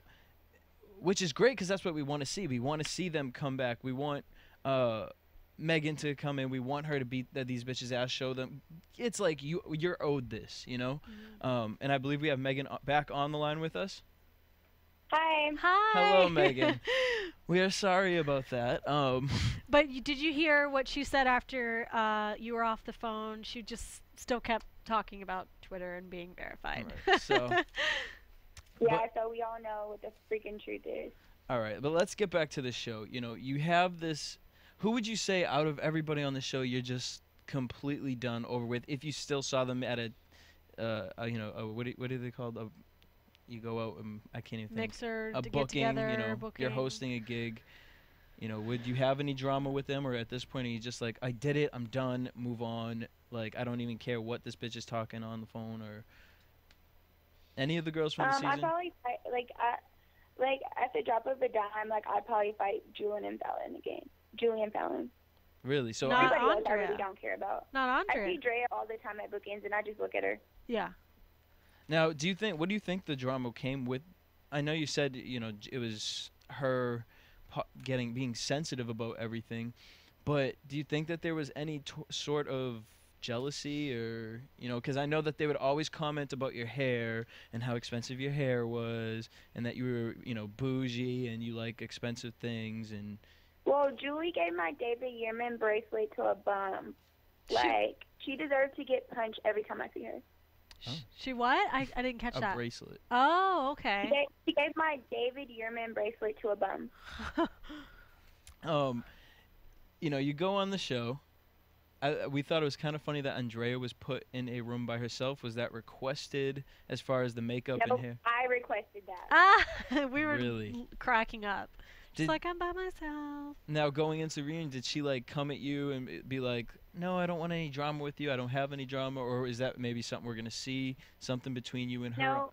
Which is great because that's what we want to see. We want to see them come back. We want Mehgan to come in. We want her to beat these bitches' ass. Show them. It's like you're owed this, you know.
Mm-hmm.
And I believe we have Mehgan back on the line with us.
Hi.
Hello, Mehgan. We are sorry about that.
But did you hear what she said after you were off the phone? She just still kept talking about Twitter and being verified.
Right, so.
Yeah, so we all know what the freaking truth is.
All right, but let's get back to the show. You know, you have this. Who would you say out of everybody on the show you're just completely done over with? If you still saw them at what are they called? You go out and I can't even think.
Mixer,
a
to
booking.
get together,
You know,
booking.
you're hosting a gig. You know, would you have any drama with them, or at this point are you just like, I did it, I'm done, move on. Like I don't even care what this bitch is talking on the phone or. Any of the girls from the season?
I'd probably fight, like at the drop of a dime, like I'd probably fight Julian Fallon again. Julian Fallon.
Really? So
Not
everybody else I
Andrea.
really don't care about.
Not Andrea.
I see Drea all the time at bookings, and I just look at her.
Yeah.
Now, what do you think the drama came with? I know you said, you know, it was her being sensitive about everything, but do you think that there was any sort of jealousy or, you know, because I know that they would always comment about your hair and how expensive your hair was and that you were, you know, bougie and you like expensive things and.
Well, Julie gave my David Yearman bracelet to a bum. Like, she deserves to get punched every time I see her.
Oh.
She what? I didn't catch that.
A bracelet.
Oh, okay.
She gave my David Yearman bracelet to a bum.
You know, you go on the show. We thought it was kind of funny that Andrea was put in a room by herself. Was that requested as far as the makeup and hair?
I requested that.
We were
Really?
Cracking up. Just like, I'm by myself.
Now, going into the reunion, did she, like, come at you and be like, no, I don't want any drama with you, I don't have any drama, or is that maybe something we're going to see, something between you and her?
No,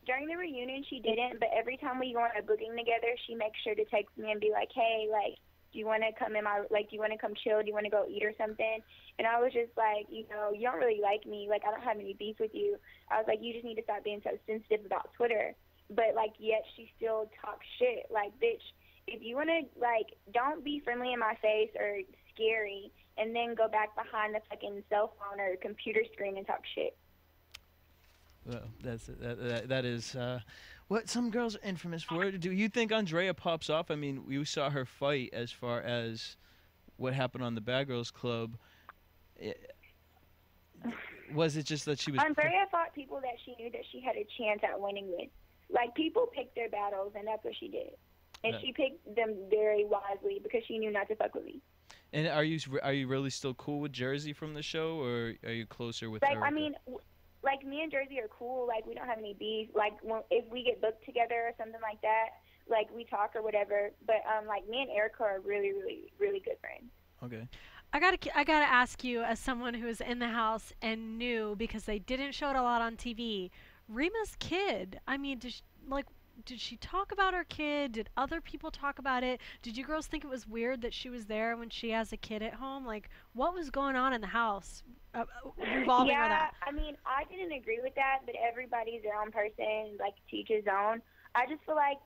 during the reunion she didn't, but every time we go on a booking together, she makes sure to text me and be like, hey, like, do you want to come in my, like, do you want to come chill? Do you want to go eat or something? And I was just like, you know, you don't really like me. Like, I don't have any beef with you. I was like, you just need to stop being so sensitive about Twitter. But, like, yet she still talks shit. Like, bitch, if you want to, like, don't be friendly in my face or scary and then go back behind the fucking cell phone or computer screen and talk shit.
Well, that is what some girls are infamous for. Do you think Andrea pops off? I mean, we saw her fight as far as what happened on the Bad Girls Club. Was it just that she was...
Andrea fought people that she knew that she had a chance at winning with. Like, people pick their battles, and that's what she did. And she picked them very wisely because she knew not to fuck with me.
And are you really still cool with Jersey from the show, or are you closer with
Like,
Erica?
I mean, like, me and Jersey are cool. Like, we don't have any beef. Like, if we get booked together or something like that, like, we talk or whatever. But, like, me and Erica are really, really, really good friends.
Okay.
I gotta ask you, as someone who was in the house and knew, because they didn't show it a lot on TV, Rima's kid. I mean, did she talk about her kid? Did other people talk about it? Did you girls think it was weird that she was there when she has a kid at home? Like, what was going on in the house revolving around that?
I mean, I didn't agree with that, but everybody's their own person, like, to each his own. I just feel like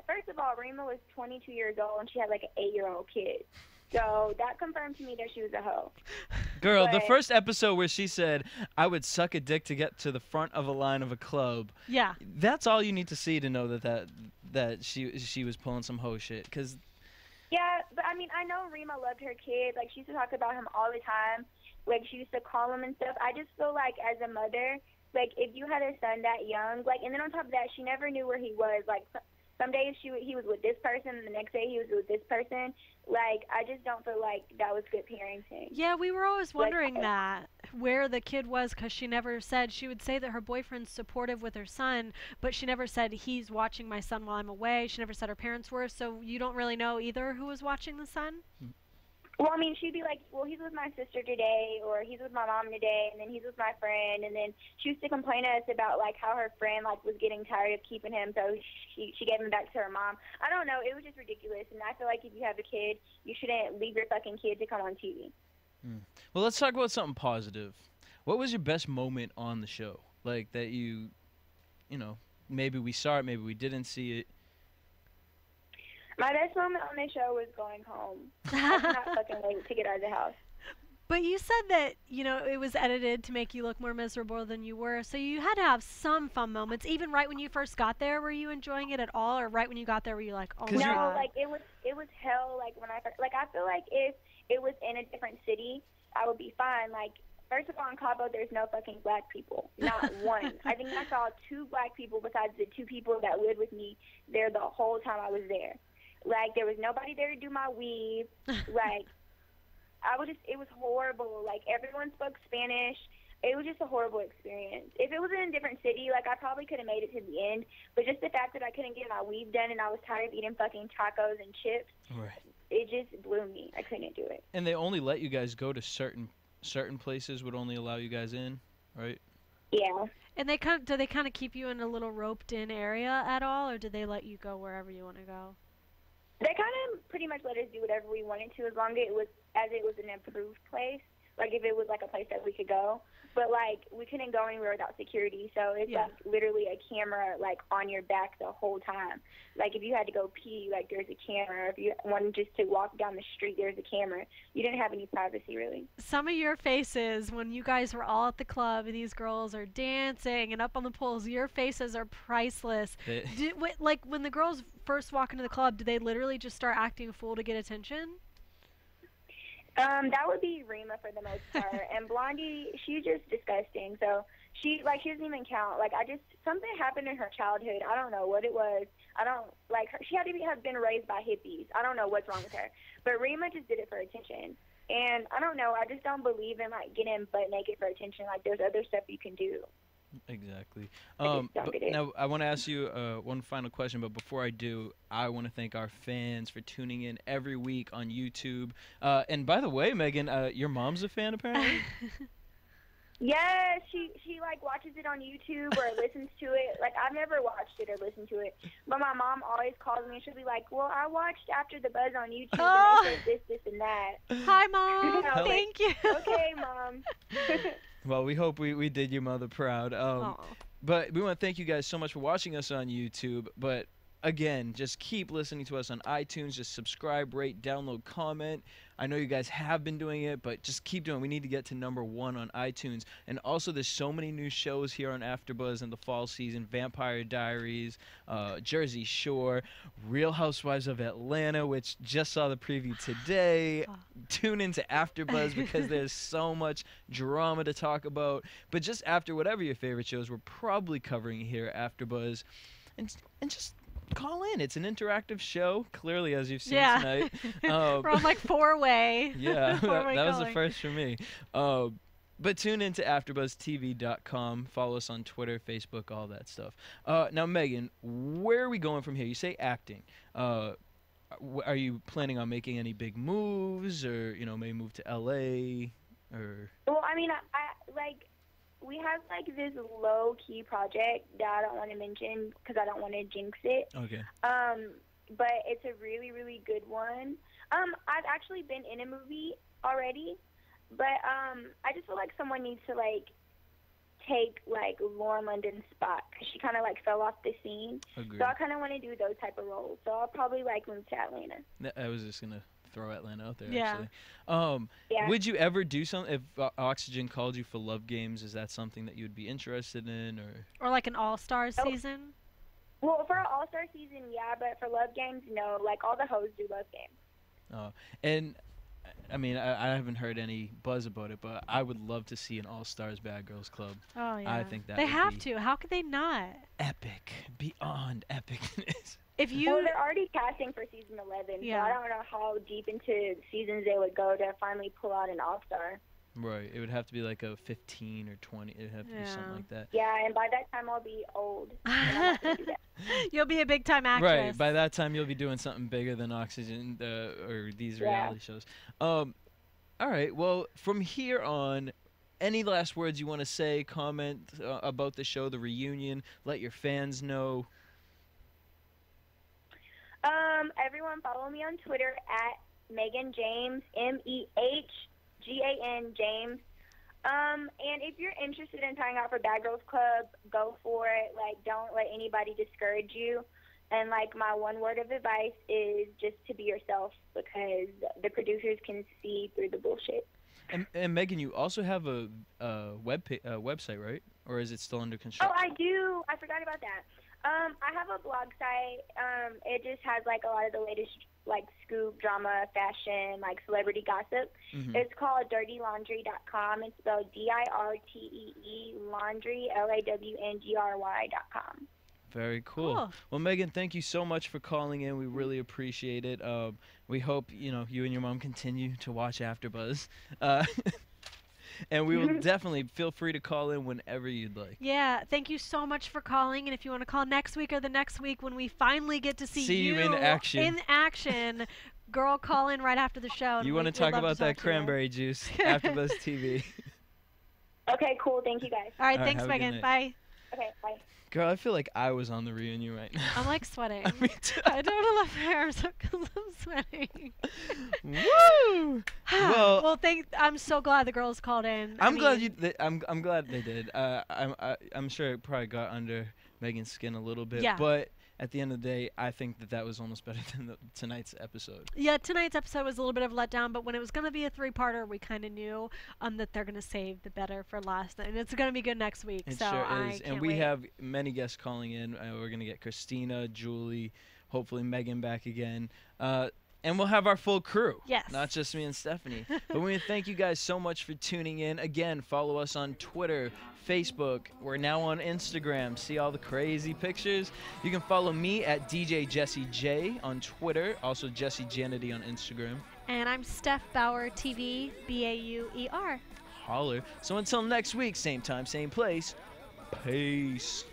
first of all, Rima was 22 years old and she had like an 8-year-old kid. So that confirmed to me that she was a hoe.
Girl, the first episode where she said, I would suck a dick to get to the front of a line of a club.
Yeah.
That's all you need to see to know that she was pulling some hoe shit.
Yeah, but I mean, I know Rima loved her kid. Like, she used to talk about him all the time. Like, she used to call him and stuff. I just feel like as a mother, like, if you had a son that young, like, and then on top of that, she never knew where he was. Like, some days he was with this person, and the next day he was with this person. Like, I just don't feel like that was good parenting.
Yeah, we were always wondering where the kid was, because she never said. She would say that her boyfriend's supportive with her son, but she never said, he's watching my son while I'm away. She never said her parents were, so you don't really know either who was watching the son?
Well, I mean, she'd be like, well, he's with my sister today, or he's with my mom today, and then he's with my friend. And then she used to complain to us about, like, how her friend, like, was getting tired of keeping him, so she gave him back to her mom. I don't know. It was just ridiculous. And I feel like if you have a kid, you shouldn't leave your fucking kid to come on TV.
Well, let's talk about something positive. What was your best moment on the show? Like, that you know, maybe we saw it, maybe we didn't see it.
My best moment on the show was going home. I cannot fucking wait to get out of the house.
But you said that, you know, it was edited to make you look more miserable than you were, so you had to have some fun moments. Even right when you first got there, were you enjoying it at all? Or right when you got there, were you like, oh my God?
No, like, it was hell, like, when I first, like, I feel like if it was in a different city, I would be fine. Like, first of all, in Cabo, there's no fucking black people. Not one. I think I saw 2 black people besides the 2 people that lived with me there the whole time I was there. Like, there was nobody there to do my weave. Like, it was horrible. Like, everyone spoke Spanish. It was just a horrible experience. If it was in a different city, like, I probably could have made it to the end. But just the fact that I couldn't get my weave done and I was tired of eating fucking tacos and chips, it just blew me. I couldn't do it.
And they only let you guys go to certain places, would only allow you guys in, right?
Yeah.
And do they kind of keep you in a little roped-in area at all, or do they let you go wherever you want to go?
They kind of pretty much let us do whatever we wanted to, as long as it was an approved place. Like, if it was, like, a place that we could go. But, like, we couldn't go anywhere without security. So it's, like, literally a camera, like, on your back the whole time. Like, if you had to go pee, like, there's a camera. If you wanted just to walk down the street, there's a camera. You didn't have any privacy, really.
Some of your faces, when you guys were all at the club and these girls are dancing and up on the poles, your faces are priceless. Like, when the girls first walk into the club, do they literally just start acting a fool to get attention?
That would be Rima for the most part. And Blondie, she's just disgusting. So she doesn't even count. Like, something happened in her childhood. I don't know what it was. She had to have been raised by hippies. I don't know what's wrong with her. But Rima just did it for attention. And I don't know. I just don't believe in, like, getting butt naked for attention. Like, there's other stuff you can do.
Exactly. Now, I want to ask you one final question, but before I do, I want to thank our fans for tuning in every week on YouTube. And by the way, Mehgan, your mom's a fan, apparently?
Yes, she like watches it on YouTube or listens to it. Like, I've never watched it or listened to it, but my mom always calls me and she'll be like, well, I watched AfterBuzz on YouTube and they said this, and that.
Hi, Mom. Thank you.
Okay, Mom.
Well, we hope we did your mother proud. But we want to thank you guys so much for watching us on YouTube. But again, just keep listening to us on iTunes. Just subscribe, rate, download, comment. I know you guys have been doing it, but just keep doing it. We need to get to #1 on iTunes. And also, there's so many new shows here on AfterBuzz in the fall season. Vampire Diaries, Jersey Shore, Real Housewives of Atlanta, which just saw the preview today. Tune into AfterBuzz because there's so much drama to talk about. But just after whatever your favorite shows, we're probably covering here at AfterBuzz. And just call in. It's an interactive show, clearly, as you've seen
Yeah.
tonight.
We're on like four-way.
Yeah,
Four-way
that was the
calling.
first for me. But tune into AfterBuzzTV.com. Follow us on Twitter, Facebook, all that stuff. Now, Mehgan, where are we going from here? You say acting. Are you planning on making any big moves, or maybe move to LA, or?
Well, I mean, I like. We have like this low-key project that I don't want to mention because I don't want to jinx it.
Okay.
But it's a really, really good one. I've actually been in a movie already, but I just feel like someone needs to like take like Lauren London's spot because she kind of like fell off the scene.
Agreed.
So I kind of want to do those type of roles. So I'll probably like move to Atlanta.
I was just gonna throw Atlanta out there.
Yeah.
Actually.
Yeah.
Would you ever do something if Oxygen called you for Love Games? Is that something that you would be interested in, or?
Or like an All-Stars season?
Well, for an All-Star season, yeah, but for Love Games, no. Like all the hoes do Love Games.
And I mean, I haven't heard any buzz about it, but I would love to see an All-Stars Bad Girls Club.
Oh yeah.
I think that
they
would
have
be
to. How could they not?
epic, beyond epicness.
If you
Well, they're already casting for season 11,
Yeah.
so I don't know how deep into seasons they would go to finally pull out an All-Star.
Right. It would have to be like a 15 or 20. It would have to be something
Yeah.
like that.
Yeah, and by that time I'll be old. And I'm not gonna do that.
you'll be a big time actress.
Right. By that time, you'll be doing something bigger than Oxygen or these reality shows. All right. Well, from here on, any last words you want to say, comment about the show, the reunion, let your fans know?
Everyone follow me on Twitter at Mehgan James, MEHGAN James. And if you're interested in trying out for Bad Girls Club, go for it. Like, don't let anybody discourage you. And, like, my one word of advice is just to be yourself because the producers can see through the bullshit.
And Mehgan, you also have a website, right? Or is it still under
Oh,
construction?
I do. I forgot about that. I have a blog site. It just has, like, a lot of the latest, like, scoop, drama, fashion, like, celebrity gossip.
Mhm.
It's called dirtylaundry.com. It's spelled DIRTEE laundry, LAWNGRY.com.
Very cool. Well, Mehgan, thank you so much for calling in. We really appreciate it. We hope you and your mom continue to watch AfterBuzz, and we will definitely feel free to call in whenever you'd like.
Yeah, thank you so much for calling. And if you want to call next week or the next week when we finally get to see
you in action.
Girl, call in right after the show.
You want to talk about that cranberry juice? AfterBuzz TV.
Okay, cool. Thank you, guys.
All right,
All right,
thanks,
have a good
Mehgan.
night.
Bye.
Okay, bye.
Girl, I feel like I was on the reunion right now.
I'm like sweating.
Me too.
I don't know if my arms up because I'm sweating.
Woo! Well,
I'm so glad the girls called in.
I'm glad they did. I'm sure it probably got under Megan's skin a little bit.
Yeah.
But at the end of the day, I think that was almost better than tonight's episode.
Yeah, tonight's episode was a little bit of a letdown, but when it was going to be a three-parter, we kind of knew that they're going to save the better for last, and it's going to be good next week.
It
so
sure
I
is.
can't
And we
wait.
have many guests calling in. We're going to get Christina, Julie, hopefully Mehgan back again. And we'll have our full crew.
Yes.
Not just me and Stephanie. But we thank you guys so much for tuning in. Again, follow us on Twitter, Facebook. We're now on Instagram. See all the crazy pictures? You can follow me at DJ Jesse J on Twitter. Also Jesse Janedy on Instagram.
And I'm Steph Bauer TV, Bauer.
Holler. So until next week, same time, same place. Peace.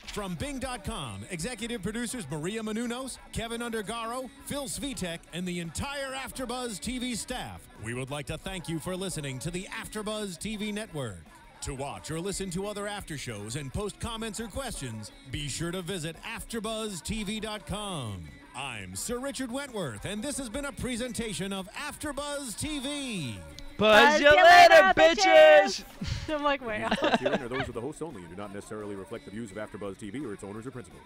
From Bing.com, executive producers Maria Menounos, Kevin Undergaro, Phil Svitek, and the entire AfterBuzz TV staff, we would like to thank you for listening to the AfterBuzz TV network. To watch or listen to other after shows and post comments or questions, be sure to visit AfterBuzzTV.com. I'm Sir Richard Wentworth, and this has been a presentation of AfterBuzz TV.
Buzz you later, bitches!
I'm like, wait.
Herein are those of the hosts only and do not necessarily reflect the views of AfterBuzz TV or its owners or principals.